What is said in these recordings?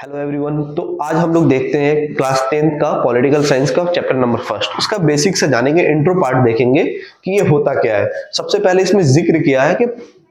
Hello everyone. तो आज हम लोग देखते हैं क्लास 10th का पॉलिटिकल साइंस का चैप्टर नंबर फर्स्ट। उसका बेसिक से जानेंगे, इंट्रो पार्ट देखेंगे कि ये होता क्या है। सबसे पहले इसमें जिक्र किया है कि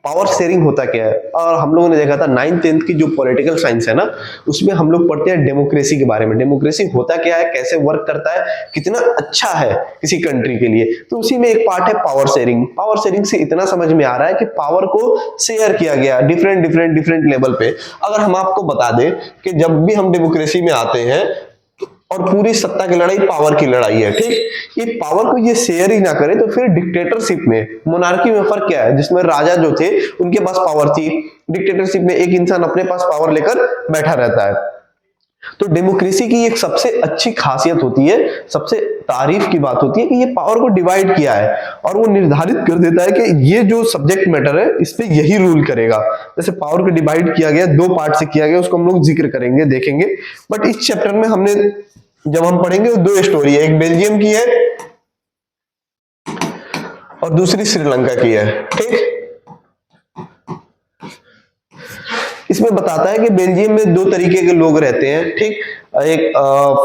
पावर शेयरिंग होता क्या है, और हम लोगों ने देखा था 9th 10th की जो पॉलिटिकल साइंस है ना, उसमें हम लोग पढ़ते हैं डेमोक्रेसी के बारे में। डेमोक्रेसी होता क्या है, कैसे वर्क करता है, कितना अच्छा है किसी कंट्री के लिए। तो उसी में एक पार्ट है पावर शेयरिंग। पावर शेयरिंग से इतना समझ में आ रहा है कि पावर को शेयर किया गया डिफरेंट लेवल पे। अगर हम आपको बता दें कि जब भी हम डेमोक्रेसी में आते हैं और पूरी सत्ता की लड़ाई पावर की लड़ाई है, ठीक। ये पावर को ये शेयर ही ना करे तो फिर डिक्टेटरशिप में, मोनार्की में फर्क क्या है, जिसमें राजा जो थे उनके पास पावर थी। डिक्टेटरशिप में एक इंसान अपने पास पावर लेकर बैठा रहता है। तो डेमोक्रेसी की एक सबसे अच्छी खासियत होती है, सबसे तारीफ की बात होती है कि ये पावर को डिवाइड किया है और वो निर्धारित कर देता है कि ये जो सब्जेक्ट मैटर है इस पे यही रूल करेगा। जैसे पावर को डिवाइड किया गया, दो पार्ट से किया गया, उसको हम लोग जिक्र करेंगे, देखेंगे। बट इस चैप्टर में हमने जब हम पढ़ेंगे दो स्टोरी है, एक बेल्जियम की है और दूसरी श्रीलंका की है, ठीक। इसमें बताता है कि बेल्जियम में दो तरीके के लोग रहते हैं, ठीक। एक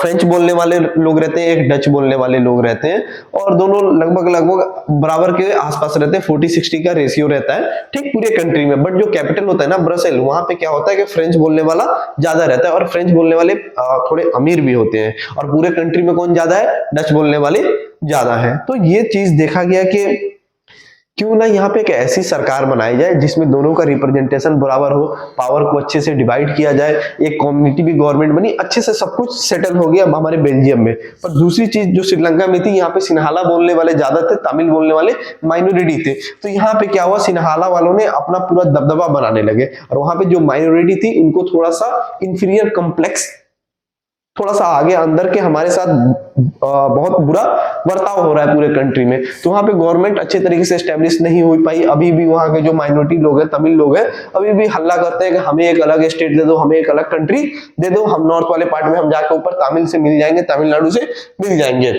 फ्रेंच बोलने वाले लोग रहते हैं, एक डच बोलने वाले लोग रहते हैं, और दोनों लगभग बराबर के आसपास रहते हैं। 40-60 का रेशियो रहता है, ठीक, पूरे कंट्री में। बट जो कैपिटल होता है ना ब्रसेल, वहां पे क्या होता है कि फ्रेंच बोलने वाला ज्यादा रहता है, और फ्रेंच बोलने वाले थोड़े अमीर भी होते हैं। और पूरे कंट्री में कौन ज्यादा है, डच बोलने वाले ज्यादा है। तो ये चीज देखा गया कि क्यों ना यहाँ पे एक ऐसी सरकार बनाई जाए जिसमें दोनों का रिप्रेजेंटेशन बराबर हो, पावर को अच्छे से डिवाइड किया जाए, एक कम्युनिटी भी गवर्नमेंट बनी, अच्छे से सब कुछ सेटल हो गया हमारे बेल्जियम में। पर दूसरी चीज जो श्रीलंका में थी, यहाँ पे सिन्हाला बोलने वाले ज्यादा थे, तमिल बोलने वाले माइनॉरिटी थे। तो यहाँ पे क्या हुआ, सिन्हाला वालों ने अपना पूरा दबदबा बनाने लगे, और वहां पे जो माइनॉरिटी थी उनको थोड़ा सा इंफीरियर कम्प्लेक्स, थोड़ा सा आगे अंदर के हमारे साथ बहुत बुरा बर्ताव हो रहा है पूरे कंट्री में। तो वहां पे गवर्नमेंट अच्छे तरीके से एस्टेब्लिश नहीं हो पाई। अभी भी वहां के जो माइनॉरिटी लोग हैं, तमिल लोग हैं, अभी भी हल्ला करते हैं कि हमें एक अलग स्टेट दे दो, हमें एक अलग कंट्री दे दो, हम नॉर्थ वाले पार्ट में हम जाके ऊपर तमिल से मिल जाएंगे, तमिलनाडु से मिल जाएंगे।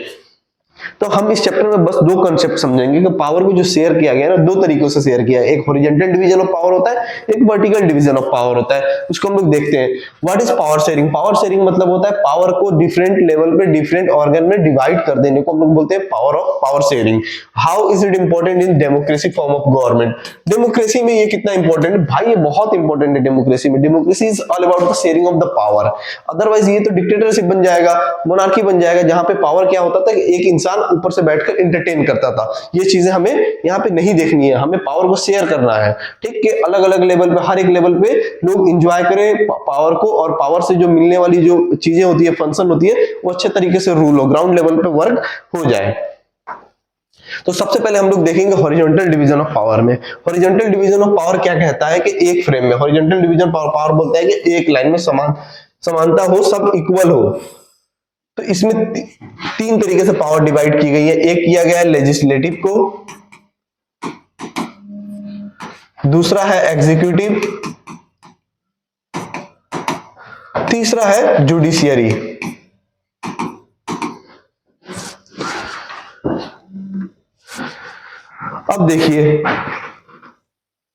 तो हम इस चैप्टर में बस दो कॉन्सेप्ट समझेंगे कि पावर को जो शेयर किया गया है ना, दो तरीकों से शेयर किया है। एक हॉरिजॉन्टल डिवीजन ऑफ पावर होता है, एक वर्टिकल डिवीजन ऑफ पावर होता है। उसको हम लोग देखते हैं। What is power sharing? Power sharing मतलब होता है पावर को डिफरेंट लेवल पे, डिफरेंट ऑर्गन में डिवाइड कर देने को हम लोग बोलते हैं power sharing. How is it important in democracy form of government? Democracy में ये कितना इंपॉर्टेंट है भाई? ये बहुत इंपॉर्टेंट है डेमोक्रेसी में। Democracy is all about the sharing of the power. Otherwise ये तो डिक्टेटरशिप बन जाएगा, मोनार्की बन जाएगा, जहां पे पावर क्या होता था कि एक इंसान ऊपर से बैठकर इंटरटेन करता था। ये चीजें हमें यहाँ पे नहीं देखनी है, हमें पावर को शेयर करना है, ठीक। कि अलग अलग लेवल पे, हर एक लेवल पे लोग एंजॉय करें पावर को, और पावर से जो मिलने वाली जो चीजें होती है, फंक्शन होती है, वो अच्छे तरीके से रूल हो, ग्राउंड लेवल पे वर्क हो जाए। तो सबसे पहले हम लोग देखेंगे हॉरिजॉन्टल डिवीजन ऑफ पावर में। हॉरिजॉन्टल डिवीजन ऑफ पावर क्या कहता है कि एक फ्रेम में, हॉरिजॉन्टल डिवीजन पावर बोलता है कि एक लाइन में समानता हो, सब इक्वल हो। तो इसमें तीन तरीके से पावर डिवाइड की गई है। एक किया गया है लेजिस्लेटिव को, दूसरा है एग्जीक्यूटिव, तीसरा है जुडिशियरी। अब देखिए,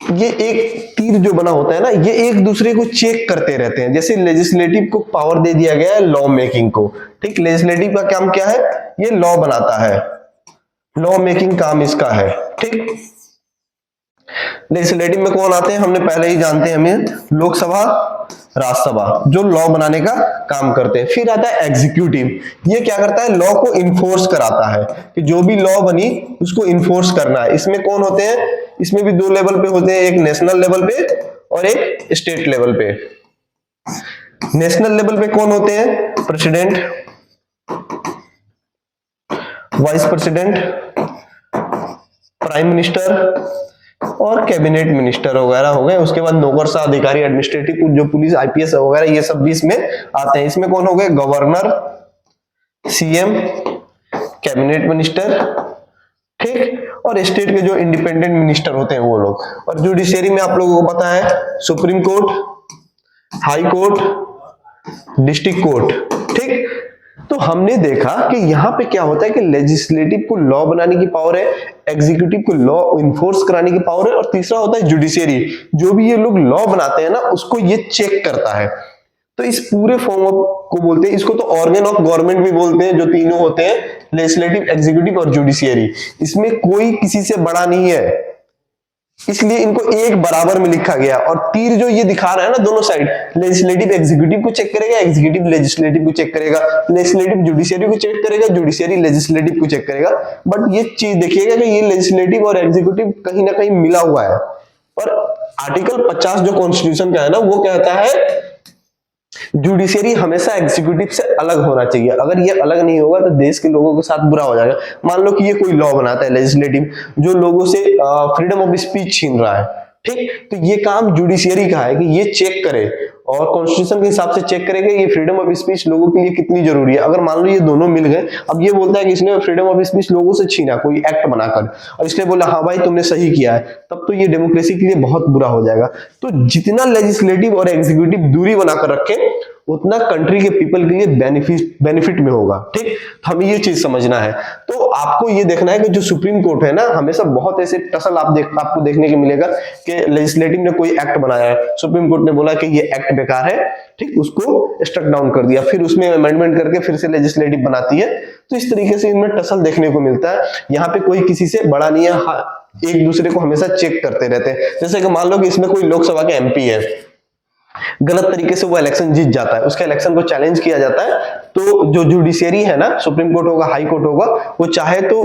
ये एक तीर जो बना होता है ना, ये एक दूसरे को चेक करते रहते हैं। जैसे लेजिस्लेटिव को पावर दे दिया गया है लॉ मेकिंग को, ठीक। लेजिस्लेटिव का काम क्या है? ये लॉ बनाता है, लॉ मेकिंग काम इसका है, ठीक। लेजिस्लेटिव में कौन आते हैं, हमने पहले ही जानते हैं, हमें लोकसभा, राज्यसभा, जो लॉ बनाने का काम करते हैं। फिर आता है एग्जीक्यूटिव। ये क्या करता है? लॉ को इन्फोर्स कराता है, कि जो भी लॉ बनी उसको इन्फोर्स करना है। इसमें कौन होते हैं? इसमें भी दो लेवल पे होते हैं, एक नेशनल लेवल पे और एक स्टेट लेवल पे। नेशनल लेवल पे कौन होते हैं? President, vice president, prime minister और कैबिनेट मिनिस्टर वगैरह हो गए। उसके बाद नौकरशाह अधिकारी, एडमिनिस्ट्रेटिव, जो पुलिस, आईपीएस वगैरह, ये सब भी इसमें आते हैं। इसमें कौन हो गए? गवर्नर, सीएम, कैबिनेट मिनिस्टर, ठीक। और स्टेट के जो इंडिपेंडेंट मिनिस्टर होते हैं वो लोग। और जुडिशरी में आप लोगों को पता है supreme court, high court, district court, ठीक। तो हमने देखा कि यहाँ पे क्या होता है कि लेजिस्लेटिव को लॉ बनाने की पावर है, एग्जीक्यूटिव को लॉ इन्फोर्स कराने की पावर है, और तीसरा होता है जुडिशियरी। जो भी ये लोग लॉ बनाते हैं ना, उसको ये चेक करता है। तो इस पूरे फॉर्म को बोलते हैं, इसको तो ऑर्गन ऑफ गवर्नमेंट भी बोलते हैं, जो तीनों होते हैं, लेजिस्लेटिव, एग्जीक्यूटिव और जुडिशियरी। इसमें कोई किसी से बड़ा नहीं है, इसलिए इनको एक बराबर में लिखा गया। और तीर जो ये दिखा रहा है ना दोनों साइड, लेजिस्लेटिव एग्जीक्यूटिव को चेक करेगा, एग्जीक्यूटिव लेजिस्लेटिव को चेक करेगा, लेजिस्लेटिव जुडिशियरी को चेक करेगा, जुडिशियरी लेजिस्लेटिव को चेक करेगा। बट ये चीज देखिएगा कि ये लेजिस्लेटिव और एग्जीक्यूटिव कहीं ना कहीं मिला हुआ है। और आर्टिकल 50 जो कॉन्स्टिट्यूशन का है ना, वो कहता है जुडिशियरी हमेशा एग्जीक्यूटिव से अलग होना चाहिए। अगर ये अलग नहीं होगा तो देश के लोगों के साथ बुरा हो जाएगा। मान लो कि ये कोई लॉ बनाता है लेजिस्लेटिव, जो लोगों से फ्रीडम ऑफ स्पीच छीन रहा है, ठीक, तो ये काम जुडिशियरी का है कि ये चेक करे और कॉन्स्टिट्यूशन के हिसाब से चेक करेगा ये फ्रीडम ऑफ स्पीच लोगों के लिए कितनी जरूरी है। अगर मान लो ये दोनों मिल गए, अब ये बोलता है कि इसने फ्रीडम ऑफ स्पीच लोगों से छीना कोई एक्ट बनाकर, और इसने बोला हाँ भाई तुमने सही किया है, तब तो ये डेमोक्रेसी के लिए बहुत बुरा हो जाएगा। तो जितना लेजिस्लेटिव और एग्जीक्यूटिव दूरी बनाकर रखे, उतना कंट्री के पीपल के लिए बेनिफिट में होगा, ठीक। तो हमें ये चीज समझना है। तो आपको ये देखना है कि जो सुप्रीम कोर्ट है ना, हमेशा बहुत ऐसे टसल आपको देखने को मिलेगा कि लेजिस्लेटिव ने कोई एक्ट बनाया है, सुप्रीम कोर्ट ने बोला कि ये एक्ट बेकार है, ठीक, उसको स्ट्रक डाउन कर दिया, फिर उसमें अमेंडमेंट करके फिर से लेजिस्लेटिव बनाती है। तो इस तरीके से इनमें टसल देखने को मिलता है। यहाँ पे कोई किसी से बड़ा नहीं है, एक दूसरे को हमेशा चेक करते रहते हैं। जैसे कि मान लो कि इसमें कोई लोकसभा के एमपी है, गलत तरीके से वो इलेक्शन जीत जाता है, उसका इलेक्शन को चैलेंज किया जाता है, तो जो जुडिशियरी है ना, सुप्रीम कोर्ट होगा, हाई कोर्ट होगा, वो चाहे तो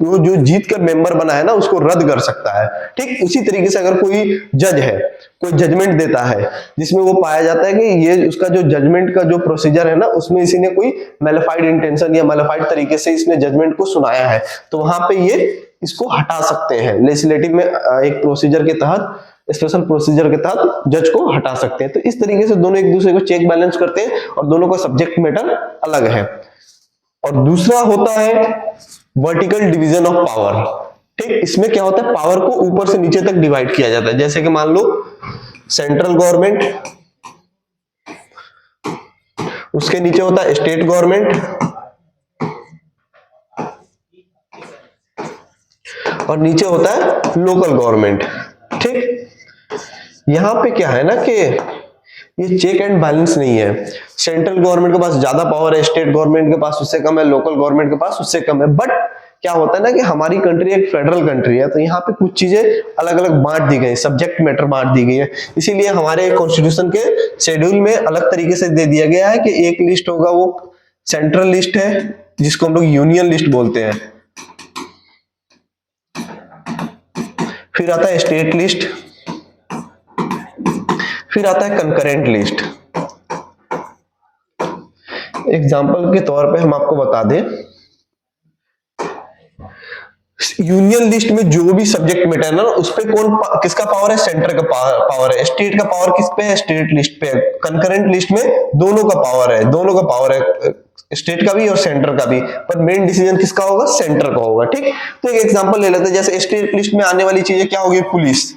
वो जो जीत कर मेंबर बना है ना, उसको रद्द कर सकता है, ठीक। उसी तरीके से अगर कोई जज है, कोई जजमेंट देता है जिसमें वो पाया जाता है कि ये उसका जो जजमेंट का जो प्रोसीजर है ना, उसमें इसी ने कोई मैलिफाइड इंटेंशन या मैलिफाइड तरीके से इसने जजमेंट को सुनाया है, तो वहां पे ये इसको हटा सकते हैं। लेजिस्लेटिव में एक प्रोसीजर के तहत, स्पेशल प्रोसीजर के तहत जज को हटा सकते हैं। तो इस तरीके से दोनों एक दूसरे को चेक बैलेंस करते हैं और दोनों का सब्जेक्ट मैटर अलग है। और दूसरा होता है वर्टिकल डिवीजन ऑफ पावर, ठीक। इसमें क्या होता है, पावर को ऊपर से नीचे तक डिवाइड किया जाता है। जैसे कि मान लो सेंट्रल गवर्नमेंट, उसके नीचे होता है स्टेट गवर्नमेंट, और नीचे होता है लोकल गवर्नमेंट, ठीक। यहां पे क्या है ना कि ये चेक एंड बैलेंस नहीं है। सेंट्रल गवर्नमेंट के पास ज्यादा पावर है, स्टेट गवर्नमेंट के पास उससे कम है, लोकल गवर्नमेंट के पास उससे कम है। बट क्या होता है ना कि हमारी कंट्री एक फेडरल कंट्री है, तो यहाँ पे कुछ चीजें अलग अलग बांट दी गई, सब्जेक्ट मैटर बांट दी गई है। इसीलिए हमारे कॉन्स्टिट्यूशन के शेड्यूल में अलग तरीके से दे दिया गया है कि एक लिस्ट होगा वो सेंट्रल लिस्ट है, जिसको हम लोग यूनियन लिस्ट बोलते हैं, फिर आता है स्टेट लिस्ट, फिर आता है कंकरेंट लिस्ट। एग्जाम्पल के तौर पे हम आपको बता दें, यूनियन लिस्ट में जो भी सब्जेक्ट मैटर है ना, उस पे किसका पावर है, सेंटर का पावर है। स्टेट का पावर किस पे है, स्टेट लिस्ट पे है। कंकरेंट लिस्ट में दोनों का पावर है, दोनों का पावर है, स्टेट का भी और सेंटर का भी, पर मेन डिसीजन किसका होगा, सेंटर का होगा, ठीक। तो एक एग्जांपल ले लेते हैं, जैसे स्टेट लिस्ट में आने वाली चीजें क्या होगी, पुलिस,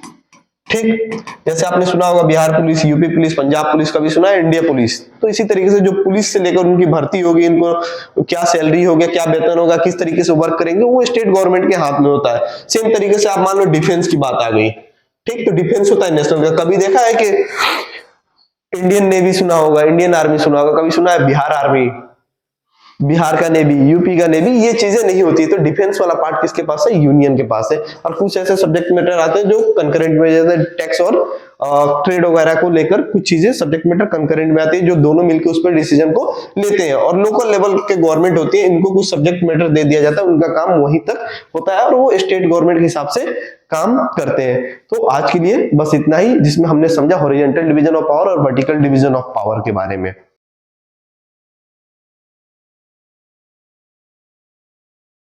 ठीक। जैसे आपने सुना होगा Bihar police, UP police, Punjab police, कभी सुना है इंडिया पुलिस। तो इसी तरीके से जो पुलिस से लेकर उनकी भर्ती होगी, इनको क्या सैलरी होगी, क्या वेतन होगा, किस तरीके से वर्क करेंगे, वो स्टेट गवर्नमेंट के हाथ में होता है। सेम तरीके से आप मान लो डिफेंस की बात आ गई, ठीक। तो डिफेंस होता है नेशनल का। कभी देखा है कि इंडियन नेवी सुना होगा, इंडियन आर्मी सुना होगा, कभी सुना है बिहार आर्मी, बिहार का नेवी, यूपी का नेवी, ये चीजें नहीं होती। तो डिफेंस वाला पार्ट किसके पास है, यूनियन के पास है। और कुछ ऐसे सब्जेक्ट मैटर आते हैं जो कंकरेंट में, जैसे टैक्स और ट्रेड वगैरह को लेकर कुछ चीजें सब्जेक्ट मैटर कंकरेंट में आती है, जो दोनों मिलकर उस पर डिसीजन को लेते हैं। और लोकल लेवल के गवर्नमेंट होती है, इनको कुछ सब्जेक्ट मैटर दे दिया जाता है, उनका काम वहीं तक होता है और वो स्टेट गवर्नमेंट के हिसाब से काम करते हैं। तो आज के लिए बस इतना ही, जिसमें हमने समझा हॉरिजॉन्टल डिवीजन ऑफ पावर और वर्टिकल डिवीजन ऑफ पावर के बारे में।